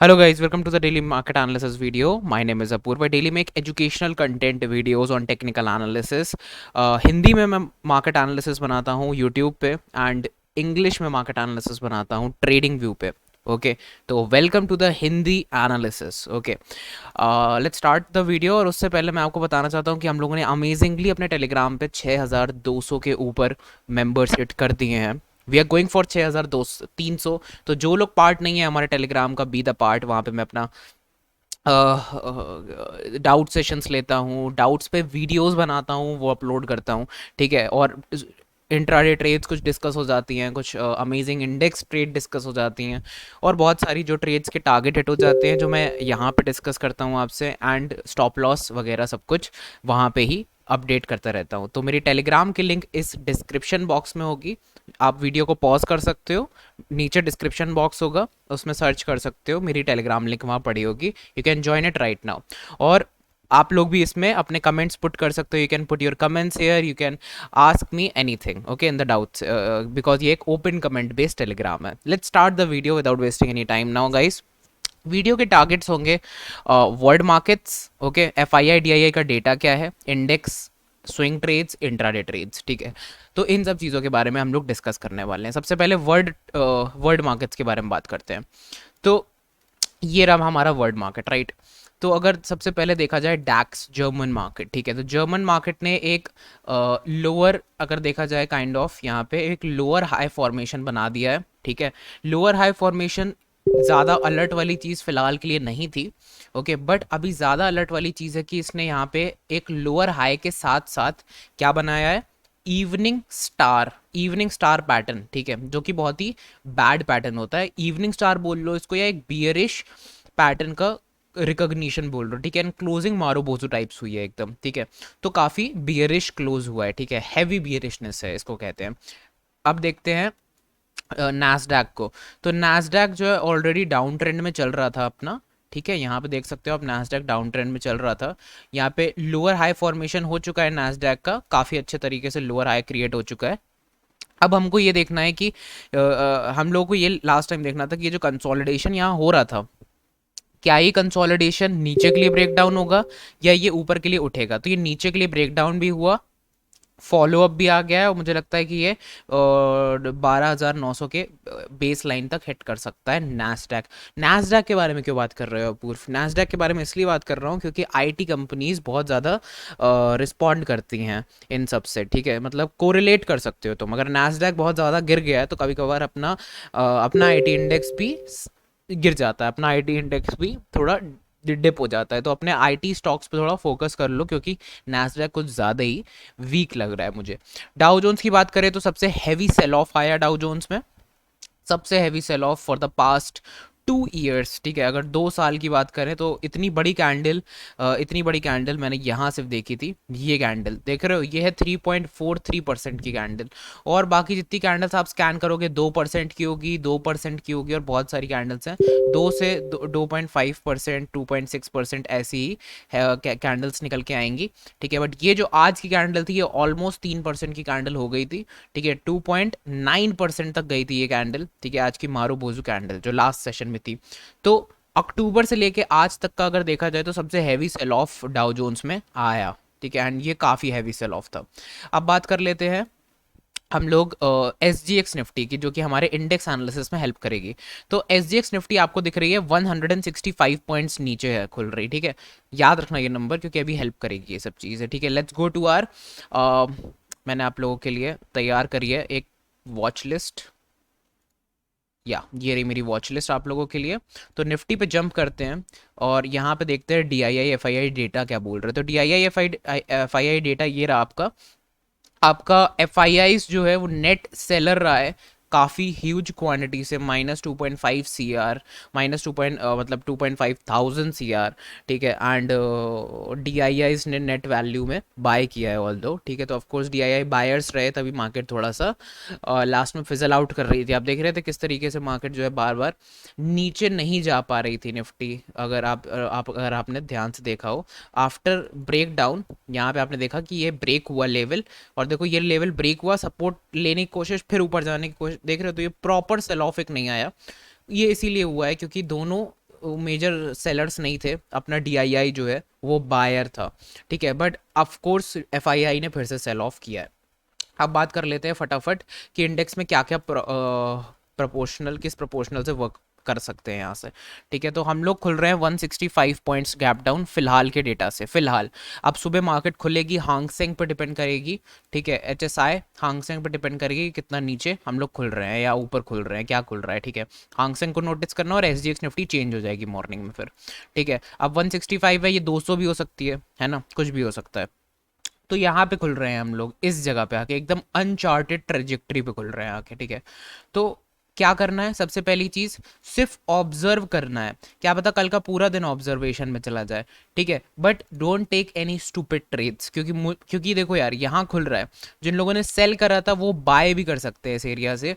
Hello guys, welcome to the daily market analysis video. My name is Apoorv. I daily make educational content videos on technical analysis. Hindi में मैं market analysis बनाता हूँ YouTube पे and English में market analysis बनाता हूँ TradingView पे. Okay तो welcome to the Hindi analysis. Okay let's start the video. और उससे पहले मैं आपको बताना चाहता हूँ कि हम लोगों ने अमेजिंगली अपने टेलीग्राम पे 6200 के ऊपर मेंबर्स हिट कर दिए हैं. We are going for 6200-300. तो जो लोग पार्ट नहीं है हमारे टेलीग्राम का, बी द पार्ट. वहाँ पे मैं अपना डाउट सेशंस लेता हूँ, डाउट्स पे वीडियोस बनाता हूँ, वो अपलोड करता हूँ. ठीक है. और इंट्राडे ट्रेड्स कुछ डिस्कस हो जाती हैं, कुछ अमेजिंग इंडेक्स ट्रेड डिस्कस हो जाती हैं, और बहुत सारी जो ट्रेड्स के टारगेट हिट हो जाते हैं जो मैं यहाँ पे डिस्कस करता हूँ आपसे, एंड स्टॉप लॉस वगैरह सब कुछ वहाँ पे ही अपडेट करता रहता हूँ. तो मेरी टेलीग्राम की लिंक इस डिस्क्रिप्शन बॉक्स में होगी. आप वीडियो को पॉज कर सकते हो, नीचे डिस्क्रिप्शन बॉक्स होगा, उसमें सर्च कर सकते हो, मेरी टेलीग्राम लिंक वहाँ पड़ी होगी. You can join it right now. और आप लोग भी इसमें अपने कमेंट्स पुट कर सकते हो. You can put your comments here, you can ask me anything okay in the doubts, because ये एक ओपन कमेंट बेस्ड टेलीग्राम है. Let's start the video without wasting any time now guys. Video के targets होंगे world markets. Okay, F I I D I I का data क्या है, index, swing trades, intraday trades. ठीक है. तो इन सब चीज़ों के बारे में हम लोग डिस्कस करने वाले हैं. सबसे पहले वर्ल्ड मार्केट्स के बारे में बात करते हैं. तो ये रहा हमारा वर्ल्ड मार्केट, राइट. तो अगर सबसे पहले देखा जाए डैक्स जर्मन मार्केट, ठीक है, तो जर्मन मार्केट ने एक लोअर, अगर देखा जाए काइंड ऑफ यहाँ पे एक लोअर हाई फॉर्मेशन बना दिया है. ठीक है. लोअर हाई फॉर्मेशन ज़्यादा अलर्ट वाली चीज़ फिलहाल के लिए नहीं थी. ओके, बट अभी ज़्यादा अलर्ट वाली चीज़ है कि इसने यहाँ पे एक लोअर हाई के साथ साथ क्या बनाया है, इवनिंग स्टार पैटर्न. ठीक है, जो कि बहुत ही बैड पैटर्न होता है. इवनिंग स्टार बोल लो इसको, या एक बियरिश पैटर्न का रिकॉग्निशन बोल रहा हूँ. ठीक है. एंड क्लोजिंग मारो बोजो टाइप्स हुई है एकदम. ठीक है. तो काफ़ी बियरिश क्लोज हुआ है. ठीक है, हैवी बियरिशनेस है इसको कहते हैं. अब देखते हैं नैस्डैक को. तो नैस्डैक जो है ऑलरेडी डाउन ट्रेंड में चल रहा था अपना. ठीक है, यहाँ पे देख सकते हो आप, नैस्डैक डाउन ट्रेंड में चल रहा था. यहाँ पे लोअर हाई फॉर्मेशन हो चुका है नैस्डैक का, काफ़ी अच्छे तरीके से लोअर हाई क्रिएट हो चुका है. अब हमको ये देखना है कि हम लोगों को ये लास्ट टाइम देखना था कि ये जो कंसोलिडेशन यहाँ हो रहा था, क्या ये कंसोलिडेशन नीचे के लिए ब्रेक डाउन होगा या ये ऊपर के लिए उठेगा. तो ये नीचे के लिए ब्रेक डाउन भी हुआ, फॉलो अप भी आ गया है, और मुझे लगता है कि ये 12,900 के बेस लाइन तक हिट कर सकता है नैस्डैक. नैस्डैक के बारे में क्यों बात कर रहे हो पूर्व? नैस्डैक के बारे में इसलिए बात कर रहा हूँ क्योंकि आईटी कंपनीज बहुत ज़्यादा रिस्पॉन्ड करती हैं इन सब से. ठीक है, मतलब कोरिलेट कर सकते हो तुम. अगर नैस्डैक बहुत ज़्यादा गिर गया है तो कभी कभार अपना आईटी इंडेक्स भी गिर जाता है, अपना आईटी इंडेक्स भी थोड़ा डिप हो जाता है. तो अपने आईटी स्टॉक्स पे थोड़ा फोकस कर लो, क्योंकि नैस्डैक कुछ ज़्यादा ही वीक लग रहा है मुझे. डाउ जोन्स की बात करें तो सबसे हैवी सेल ऑफ आया डाउ जोन्स में, सबसे heavy sell off for the past 2 years. ठीक है, अगर 2 साल की बात करें तो इतनी बड़ी कैंडल मैंने यहाँ सिर्फ देखी थी. ये कैंडल देख रहे हो, ये है 3.43% की कैंडल. और बाकी जितनी कैंडल्स आप स्कैन करोगे 2% की होगी, 2% की होगी, और बहुत सारी कैंडल्स हैं 2 से 2.5%, 2.6% ऐसी ही कैंडल्स निकल के आएंगी. ठीक है, बट ये जो आज की कैंडल थी ये ऑलमोस्ट 3% की कैंडल हो गई थी. ठीक है, 2.9% तक गई थी ये कैंडल. ठीक है, आज की मारो बोजू कैंडल जो लास्ट सेशन में थी. तो अक्टूबर से लेके आज तक का अगर देखा जाए तो सबसे heavy sell off Dow Jones में आया. ठीक है, एंड ये काफ़ी हैवी सेल ऑफ था. अब बात कर लेते हैं हम लोग एस जी एक्स निफ्टी की, जो कि हमारे इंडेक्स एनालिसिस में हेल्प करेगी. तो एस जी एक्स निफ्टी आपको दिख रही है 165 पॉइंट्स नीचे है खुल रही. ठीक है, याद रखना ये नंबर, क्योंकि अभी हेल्प करेगी ये सब चीज़ें. ठीक है, लेट्स गो टू आर, मैंने आप लोगों के लिए तैयार करी है एक वॉच लिस्ट. या ये रही मेरी वॉच लिस्ट आप लोगों के लिए. तो निफ्टी पे जंप करते हैं और यहाँ पे देखते हैं D I I F I I data क्या बोल रहे. तो D I I F I I data ये रहा आपका. आपका एफ आई आईज जो है वो नेट सेलर रहा है काफ़ी ह्यूज क्वांटिटी से, -2.5 CR, मतलब 2.5 थाउजेंड CR. ठीक है, एंड डी आई आईज ने नेट वैल्यू में बाय किया है ऑल दो. ठीक है, तो of course D I I buyers रहे तभी मार्केट थोड़ा सा लास्ट में फिजल आउट कर रही थी. आप देख रहे थे किस तरीके से मार्केट जो है बार बार नीचे नहीं जा पा रही थी निफ्टी. अगर आपने ध्यान से देखा हो, आफ्टर ब्रेक डाउन यहाँ पे आपने देखा कि ये ब्रेक हुआ लेवल, और देखो ये लेवल ब्रेक हुआ, सपोर्ट लेने की कोशिश, फिर ऊपर जाने की कोशिश. देख रहे हो, तो ये प्रॉपर सेल ऑफ एक नहीं आया. ये इसीलिए हुआ है क्योंकि दोनों मेजर सेलर्स नहीं थे, अपना DII जो है वो बायर था, ठीक है, बट ऑफ कोर्स FII ने फिर से सेल ऑफ किया है। अब बात कर लेते हैं फटाफट कि इंडेक्स में क्या क्या प्रपोर्शनल किस प्रपोर्शनल से वर्क कर सकते हैं यहाँ से, ठीक है। तो हम लोग खुल रहे हैं 165 पॉइंट्स गैप डाउन फिलहाल के डेटा से, फिलहाल। अब सुबह मार्केट खुलेगी, हांग सेंग पर डिपेंड करेगी, ठीक है, HSI हांग सेंग पर डिपेंड करेगी कि कितना नीचे हम लोग खुल रहे हैं या ऊपर खुल रहे हैं, क्या खुल रहा है, ठीक है। हांग सेंग को नोटिस करना, और SGX निफ्टी चेंज हो जाएगी मॉर्निंग में फिर, ठीक है। अब 165 है, ये 200 भी हो सकती है ना, कुछ भी हो सकता है। तो यहाँ पे खुल रहे हैं हम लोग इस जगह पे आके, एकदम अनचार्टेड ट्रेजेक्टरी पे खुल रहे हैं आके, ठीक है। तो क्या करना है, सबसे पहली चीज सिर्फ ऑब्जर्व करना है, क्या पता कल का पूरा दिन ऑब्जर्वेशन में चला जाए, ठीक है। But don't take any stupid trades, क्योंकि देखो यार, यहाँ खुल रहा है, जिन लोगों ने सेल करा था वो बाय भी कर सकते हैं इस एरिया से।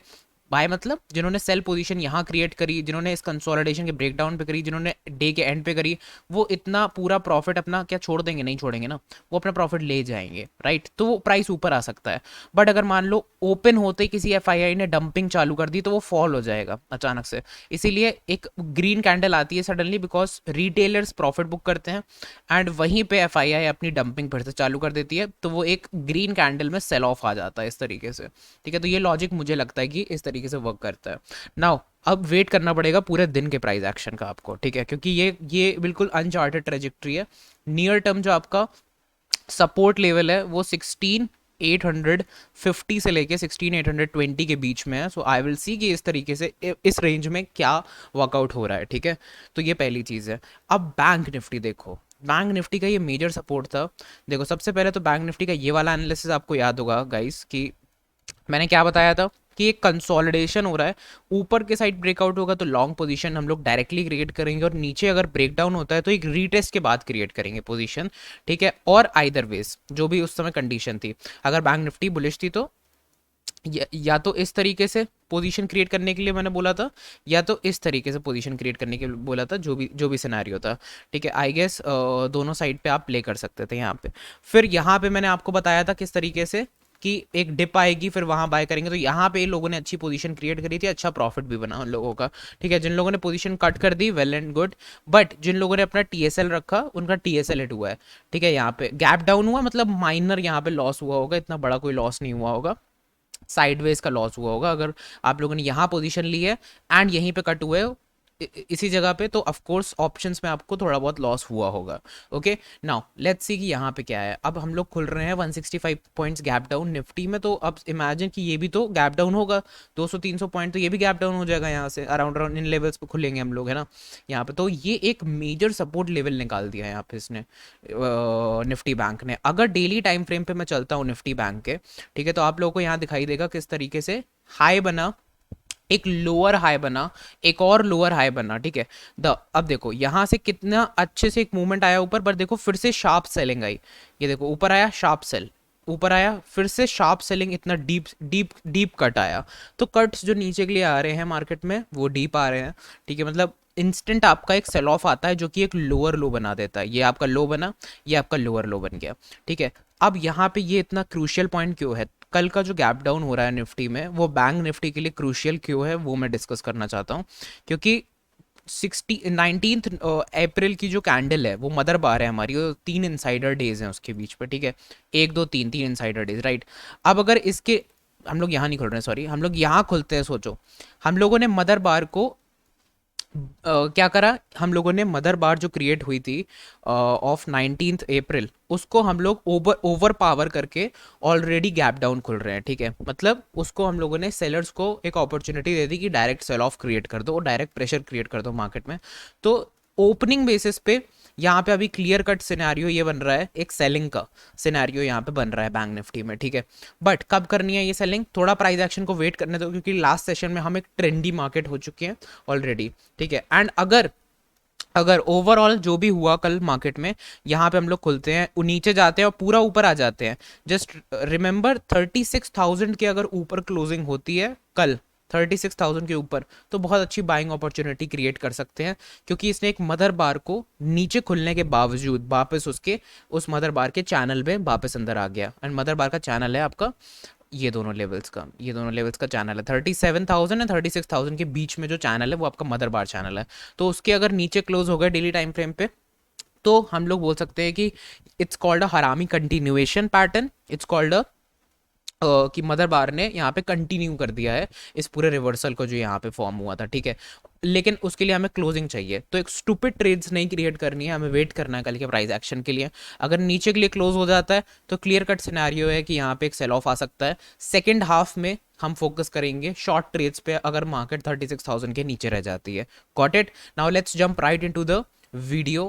बाय मतलब जिन्होंने सेल पोजीशन यहाँ क्रिएट करी, जिन्होंने इस कंसोलिडेशन के ब्रेकडाउन पे करी, जिन्होंने डे के एंड पे करी, वो इतना पूरा प्रॉफिट अपना क्या छोड़ देंगे, नहीं छोड़ेंगे ना, वो अपना प्रॉफिट ले जाएंगे, राइट। तो वो प्राइस ऊपर आ सकता है। बट अगर मान लो ओपन होते ही किसी FII ने डंपिंग चालू कर दी, तो वो फॉल हो जाएगा अचानक से। इसीलिए एक ग्रीन कैंडल आती है suddenly, because retailers profit book करते हैं, एंड वहीं पे FII अपनी डंपिंग फिर से चालू कर देती है, तो वो एक ग्रीन कैंडल में सेल ऑफ आ जाता है इस तरीके से, ठीक है। तो ये लॉजिक मुझे लगता है कि इस तरीके से वर्क करता है। नाउ अब वेट करना पड़ेगा पूरे दिन के प्राइस एक्शन का आपको, ठीक है, क्योंकि ये बिल्कुल अनचार्टेड ट्रेजेक्ट्री है। नियर टर्म जो आपका सपोर्ट लेवल है वो 16,850 से लेके 16,820 के बीच में है। सो आई विल सी कि इस तरीके से इस रेंज में क्या वर्कआउट हो रहा है, ठीक है। तो ये पहली चीज़ है। अब बैंक निफ्टी देखो, बैंक निफ्टी का ये मेजर सपोर्ट था। देखो सबसे पहले तो बैंक निफ्टी का ये वाला एनालिसिस आपको याद होगा गाइस, कि मैंने क्या बताया था कि एक कंसोलिडेशन हो रहा है, ऊपर के साइड ब्रेकआउट होगा तो लॉन्ग पोजीशन हम लोग डायरेक्टली क्रिएट करेंगे, और नीचे अगर ब्रेकडाउन होता है तो एक रीटेस्ट के बाद क्रिएट करेंगे पोजीशन, ठीक है। और आइदर वेज जो भी उस समय कंडीशन थी, अगर बैंक निफ्टी बुलिश थी तो या तो इस तरीके से पोजीशन क्रिएट करने के लिए मैंने बोला था, या तो इस तरीके से पोजीशन क्रिएट करने के लिए बोला था, जो भी सिनेरियो था, ठीक है। आई गेस दोनों साइड पे आप प्ले कर सकते थे यहाँ पे। फिर यहाँ पे मैंने आपको बताया था किस तरीके से कि एक डिप आएगी, फिर वहां बाय करेंगे। तो यहाँ पे लोगों ने अच्छी पोजीशन क्रिएट करी थी, अच्छा प्रॉफिट भी बना उन लोगों का, ठीक है। जिन लोगों ने पोजीशन कट कर दी, वेल एंड गुड, बट जिन लोगों ने अपना TSL रखा, उनका TSL हिट हुआ है, ठीक है। यहाँ पे गैप डाउन हुआ, मतलब माइनर यहाँ पे लॉस हुआ होगा, इतना बड़ा कोई लॉस नहीं हुआ होगा, साइडवेज का लॉस हुआ होगा अगर आप लोगों ने यहाँ पोजीशन ली है एंड यहीं पे कट हुए इसी जगह पे, तो ऑफ कोर्स ऑप्शंस में आपको थोड़ा बहुत लॉस हुआ होगा। ओके, नाउ लेट्स सी कि यहाँ पे क्या है। अब हम लोग खुल रहे हैं 165 पॉइंट्स गैप डाउन निफ्टी में, तो अब इमेजिन कि ये भी तो गैप डाउन होगा 200-300 पॉइंट, तो ये भी गैप डाउन हो जाएगा यहाँ से, अराउंड अराउंड इन लेवल्स पे खुलेंगे हम लोग, है ना, यहाँ पे। तो ये एक मेजर सपोर्ट लेवल निकाल दिया है यहाँ पे इसने, निफ्टी बैंक ने। अगर डेली टाइम फ्रेम पे मैं चलता हूँ निफ्टी बैंक के, ठीक है, तो आप लोगों को यहाँ दिखाई देगा किस तरीके से हाई बना, एक लोअर हाई बना, एक और लोअर हाई बना, ठीक है। अब देखो यहां से कितना अच्छे से एक मूवमेंट आया ऊपर, पर देखो फिर से शार्प सेलिंग आई, ये देखो ऊपर आया शार्प सेल, ऊपर आया फिर से शार्प सेलिंग, इतना डीप डीप डीप कट आया। तो कट्स जो नीचे के लिए आ रहे हैं मार्केट में वो डीप आ रहे हैं, ठीक है। मतलब इंस्टेंट आपका एक सेल ऑफ आता है जो कि एक लोअर लो बना देता है। ये आपका लो बना, ये आपका लोअर लो बन गया, ठीक है। अब यहाँ पे ये इतना क्रूशियल पॉइंट क्यों है, कल का जो गैप डाउन हो रहा है निफ्टी में, वो बैंक निफ्टी के लिए क्रूशियल क्यों है, वो मैं डिस्कस करना चाहता हूँ। क्योंकि 19th अप्रैल की जो कैंडल है वो मदर बार है हमारी, वो 3 इनसाइडर डेज हैं उसके बीच पे, ठीक है, 1 2 3 इनसाइडर डेज, राइट। अब अगर इसके हम लोग यहाँ नहीं खुल रहे हैं, सॉरी, हम लोग यहाँ खुलते हैं, सोचो हम लोगों ने मदर बार को क्या करा, हम लोगों ने मदर बार जो क्रिएट हुई थी ऑफ 19th अप्रैल, उसको हम लोग ओवर पावर करके ऑलरेडी गैप डाउन खुल रहे हैं, ठीक है। मतलब उसको हम लोगों ने सेलर्स को एक अपॉर्चुनिटी दे दी कि डायरेक्ट सेल ऑफ क्रिएट कर दो और डायरेक्ट प्रेशर क्रिएट कर दो मार्केट में। तो ओपनिंग बेसिस पे यहाँ पे अभी क्लियर कट सिनेरियो ये बन रहा है, एक सेलिंग का सिनेरियो यहाँ पे बन रहा है बैंक निफ्टी में, ठीक है। बट कब करनी है ये सेलिंग, थोड़ा प्राइस एक्शन को वेट करने दो, क्योंकि लास्ट सेशन में हम एक ट्रेंडी मार्केट हो चुके हैं ऑलरेडी, ठीक है। एंड अगर ओवरऑल जो भी हुआ कल मार्केट में, यहाँ पे हम लोग खुलते हैं, नीचे जाते हैं और पूरा ऊपर आ जाते हैं, जस्ट रिमेंबर 36,000 के अगर ऊपर क्लोजिंग होती है कल, 36,000 के ऊपर, तो बहुत अच्छी बाइंग अपॉर्चुनिटी क्रिएट कर सकते हैं, क्योंकि इसने एक मदर बार को नीचे खुलने के बावजूद वापस उस मदर बार के चैनल में वापस अंदर आ गया। एंड मदर बार का चैनल है आपका ये दोनों लेवल्स का चैनल है 37,000 एंड 36,000 के बीच में जो चैनल है वो आपका मदर बार चैनल है। तो उसके अगर नीचे क्लोज हो गए डेली टाइम फ्रेम पे तो हम लोग बोल सकते हैं कि इट्स कॉल्ड अ हरामी continuation pattern, it's called a कि मदर बार ने यहाँ पे कंटिन्यू कर दिया है इस पूरे रिवर्सल को जो यहाँ पे फॉर्म हुआ था, ठीक है। लेकिन उसके लिए हमें क्लोजिंग चाहिए, तो एक स्टूपिड ट्रेड्स नहीं क्रिएट करनी है, हमें वेट करना है कल के प्राइस एक्शन के लिए। अगर नीचे के लिए क्लोज हो जाता है तो क्लियर कट सिनेरियो है कि यहाँ पे एक सेल ऑफ आ सकता है। सेकेंड हाफ में हम फोकस करेंगे शॉर्ट ट्रेड्स पे अगर मार्केट 36,000 के नीचे रह जाती है। Got it. Now let's jump right into the video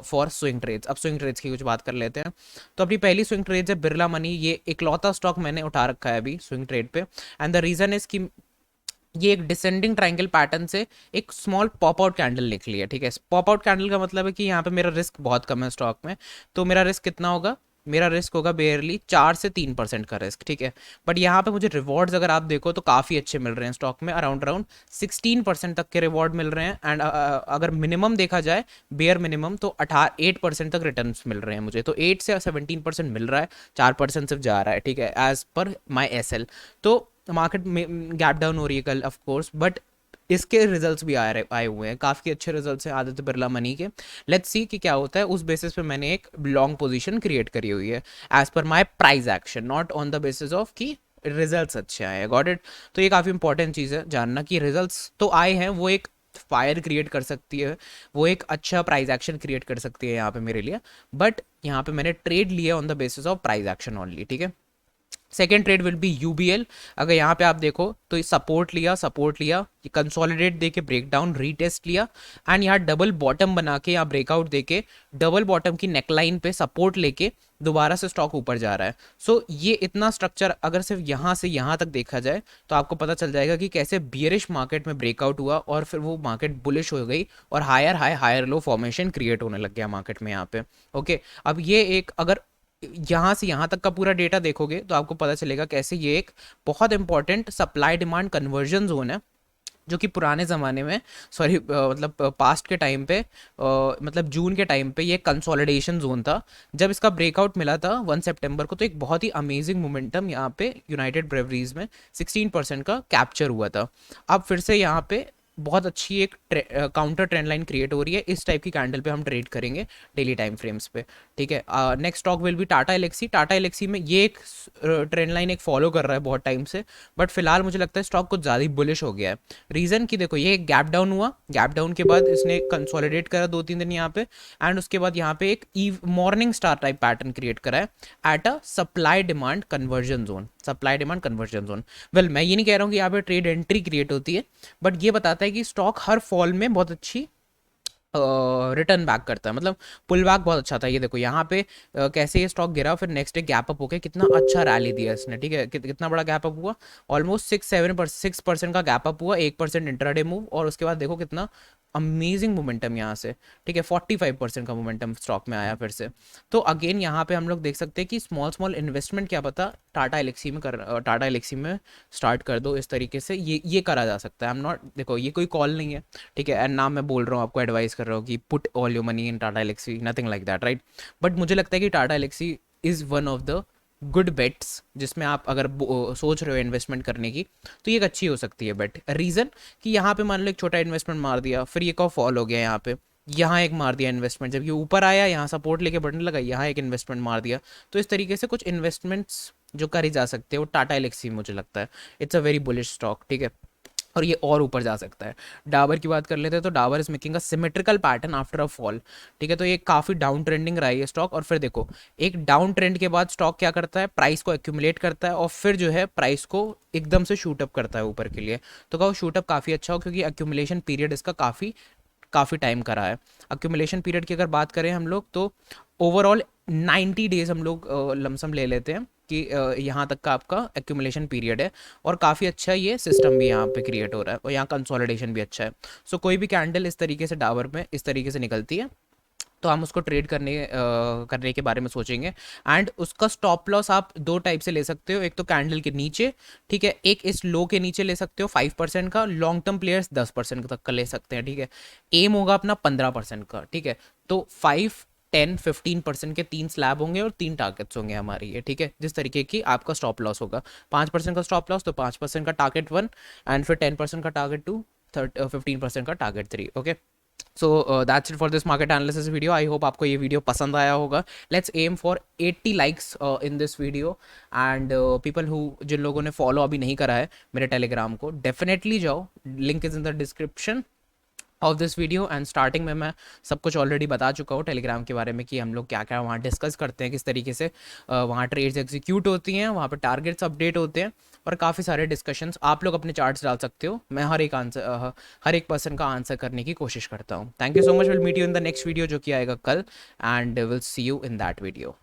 for swing trades. अब स्विंग ट्रेड्स की कुछ बात कर लेते हैं। तो अपनी पहली स्विंग ट्रेड्स है बिरला मनी। ये इकलौता स्टॉक मैंने उठा रखा है अभी स्विंग ट्रेड पे, एंड द रीजन इज कि ये एक डिसेंडिंग ट्रायंगल पैटर्न से एक स्मॉल पॉप आउट कैंडल निकली है, ठीक है। पॉप आउट कैंडल का मतलब है कि यहाँ पे मेरा रिस्क बहुत कम है स्टॉक में। तो मेरा रिस्क कितना होगा? मेरा रिस्क होगा बेयरली 4 से 3% का रिस्क, ठीक है। बट यहाँ पे मुझे रिवॉर्ड्स अगर आप देखो तो काफ़ी अच्छे मिल रहे हैं स्टॉक में, अराउंड अराउंड 16% तक के रिवॉर्ड मिल रहे हैं। एंड अगर मिनिमम देखा जाए बेयर मिनिमम तो 8% तक रिटर्न मिल रहे हैं मुझे। तो 8 से 17% मिल रहा है, 4% सिर्फ जा रहा है, ठीक है, एज पर माई SL। तो मार्केट में गैप डाउन हो रही है कल ऑफ कोर्स, बट इसके रिजल्ट्स भी आए हुए हैं, काफ़ी अच्छे रिजल्ट्स हैं आदित्य बिरला मनी के। लेट्स सी कि क्या होता है। उस बेसिस पे मैंने एक लॉन्ग पोजीशन क्रिएट करी हुई है as per my price action, not on the basis of कि रिजल्ट्स अच्छे आए हैं। गॉट इट। तो ये काफ़ी इंपॉर्टेंट चीज़ है जानना कि रिजल्ट्स तो आए हैं, वो एक फायर क्रिएट कर सकती है, वो एक अच्छा प्राइस एक्शन क्रिएट कर सकती है यहाँ पे मेरे लिए। बट यहाँ पे मैंने ट्रेड लिया on the basis of price action only, ठीक है। Second trade will be UBL। अगर यहाँ पे आप देखो तो ये सपोर्ट लिया, ये कंसोलिडेट देके ब्रेकडाउन रीटेस्ट लिया, एंड यहाँ डबल बॉटम बना के यहाँ ब्रेकआउट देके डबल बॉटम की नेकलाइन पे सपोर्ट लेके दोबारा से स्टॉक ऊपर जा रहा है। सो ये इतना स्ट्रक्चर अगर सिर्फ यहाँ से यहाँ तक देखा जाए तो आपको पता चल जाएगा कि कैसे बियरिश मार्केट में ब्रेकआउट हुआ और फिर वो मार्केट बुलिश हो गई और higher high higher low formation create होने लग गया मार्केट में यहाँ पे। ओके, अब ये एक अगर यहाँ से यहाँ तक का पूरा डेटा देखोगे तो आपको पता चलेगा कैसे ये एक बहुत important supply demand conversion zone है, जो कि पुराने ज़माने में सॉरी मतलब पास्ट के टाइम पे मतलब जून के टाइम पे ये कंसोलिडेशन जोन था। जब इसका ब्रेकआउट मिला था 1 सितंबर को तो एक बहुत ही अमेजिंग मोमेंटम यहाँ पे यूनाइटेड ब्रेवरीज में 16% का कैप्चर हुआ था। अब फिर से यहाँ पे बहुत अच्छी एक काउंटर ट्रेंड लाइन क्रिएट हो रही है। इस टाइप की कैंडल पे हम ट्रेड करेंगे डेली टाइम फ्रेम्स पे, ठीक है। Next stock will be Tata Elxsi. Tata Elxsi में ये एक ट्रेंड लाइन एक फॉलो कर रहा है बहुत टाइम से, बट फिलहाल मुझे लगता है स्टॉक कुछ ज़्यादा ही बुलिश हो गया है। रीज़न कि देखो ये गैप डाउन हुआ, गैप डाउन के बाद इसने कंसोलिडेट करा 2-3 दिन यहाँ पे, एंड उसके बाद यहाँ पे एक morning star type pattern create करा है at a supply demand conversion zone. Well मैं ये नहीं कह रहा हूँ कि यहाँ पे ट्रेड एंट्री क्रिएट होती है, बट ये बताता है कि स्टॉक हर फॉल में बहुत अच्छी रिटर्न बैक करता है, मतलब पुल बैक बहुत अच्छा था। ये देखो यहाँ पे कैसे ये स्टॉक गिरा, फिर नेक्स्ट डे गैप अप होके कितना अच्छा रैली दिया इसने, ठीक है। कितना बड़ा गैप अप हुआ, ऑलमोस्ट 6% का गैप अप हुआ, 1% इंट्राडे मूव, और उसके बाद देखो कितना अमेजिंग मोमेंटम यहाँ से, ठीक है। 45% का मोमेंटम स्टॉक में आया फिर से। तो अगेन यहाँ पे हम लोग देख सकते हैं कि स्मॉल स्मॉल इन्वेस्टमेंट क्या पता टाटा एलेक्सी में स्टार्ट कर दो। इस तरीके से ये करा जा सकता है। आई एम नॉट, देखो ये कोई कॉल नहीं है, ठीक है, एंड ना मैं बोल रहा हूँ आपको एडवाइस कर रहा हूँ कि put all your money in Tata Elxsi, nothing like that, right. But मुझे लगता है कि Tata Elxsi is one of the good bets जिसमें आप अगर सोच रहे हो इन्वेस्टमेंट करने की तो ये एक अच्छी हो सकती है बेट। रीज़न कि यहाँ पे मान लो एक छोटा इन्वेस्टमेंट मार दिया, फिर ये का फॉल हो गया, यहाँ पे यहाँ एक मार दिया इन्वेस्टमेंट, जब ये ऊपर आया यहाँ सपोर्ट लेके बढ़ने लगा, यहाँ एक इन्वेस्टमेंट मार दिया। तो इस तरीके से कुछ इन्वेस्टमेंट्स जो करी जा सकते हैं वो टाटा एलेक्सी मुझे लगता है it's a very bullish stock, ठीक है, और ये और ऊपर जा सकता है। डाबर की बात कर लेते हैं तो Dabur is making a symmetrical pattern after a fall, ठीक है। तो ये काफ़ी डाउन ट्रेंडिंग रहा है ये स्टॉक, और फिर देखो एक डाउन ट्रेंड के बाद स्टॉक क्या करता है, प्राइस को एक्यूमुलेट करता है और फिर जो है प्राइस को एकदम से शूटअप करता है ऊपर के लिए। तो कहो शूटअप काफ़ी अच्छा हो क्योंकि एक्यूमुलेशन पीरियड इसका काफ़ी काफ़ी टाइम का रहा है। अक्यूमुलेशन पीरियड की अगर बात करें हम लोग तो ओवरऑल 90 डेज हम लोग लमसम ले लेते हैं कि यहाँ तक का आपका एक्यूमुलेशन पीरियड है, और काफ़ी अच्छा ये सिस्टम भी यहाँ पे क्रिएट हो रहा है और यहाँ कंसोलिडेशन भी अच्छा है। सो कोई भी कैंडल इस तरीके से डाबर में इस तरीके से निकलती है तो हम उसको ट्रेड करने के बारे में सोचेंगे। एंड उसका स्टॉप लॉस आप दो टाइप से ले सकते हो, एक तो कैंडल के नीचे, ठीक है, एक इस लो के नीचे ले सकते हो 5% का, लॉन्ग टर्म प्लेयर्स 10% तक का ले सकते हैं, ठीक है। एम होगा अपना 15% का, ठीक है। तो 5, 10-15% के 3 स्लैब होंगे और 3 टारगेट्स होंगे हमारी ये, ठीक है। जिस तरीके की आपका स्टॉप लॉस होगा, 5% का स्टॉप लॉस तो 5% का टारगेट 1, एंड फिर 10% का टारगेट 2, 15% का target 3, okay. So that's it for this market analysis video. I hope आपको ये वीडियो पसंद आया होगा। Let's aim for 80 likes in this video, and people who, जिन लोगों ने फॉलो अभी नहीं करा है मेरे टेलीग्राम को, डेफिनेटली जाओ, link is in the description of this video. And starting में मैं सब कुछ ऑलरेडी बता चुका हूँ टेलीग्राम के बारे में कि हम लोग क्या क्या वहाँ डिस्कस करते हैं, किस तरीके से वहाँ ट्रेड्स एग्जीक्यूट होती हैं, वहाँ पर टारगेट्स अपडेट होते हैं, और काफ़ी सारे डिस्कशंस आप लोग अपने चार्ट्स डाल सकते हो। मैं हर एक पर्सन का आंसर करने की कोशिश करता हूँ। Thank you so much. Will meet you in the next video जो कि आएगा कल, and will see you in that video.